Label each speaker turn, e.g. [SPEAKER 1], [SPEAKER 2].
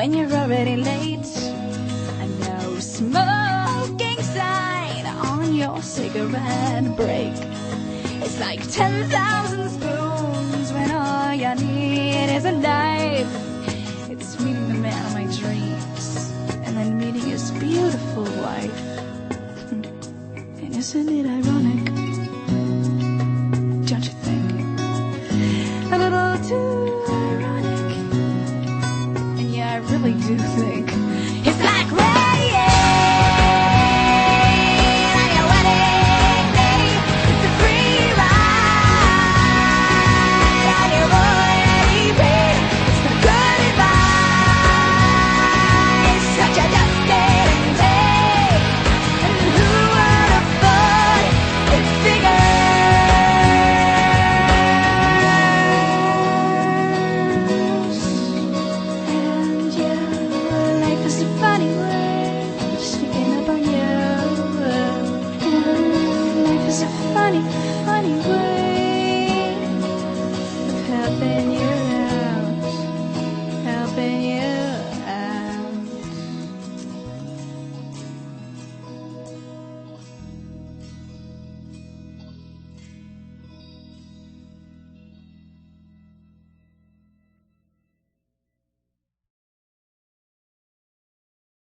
[SPEAKER 1] and you're already late. A no smoking sign on your cigarette break. It's like 10,000 spoons when all you need is a knife. It's meeting the man of my dreams and then meeting his beautiful wife. And isn't it ironic? Don't you think? A little too ironic. And yeah, I really do think it's like rain on your wedding day. It's a free ride on your already paid. It's the good advice that you just didn't take. And who would have thought it figures? And yeah, life is a funny way sneaking up on you. Life is a funny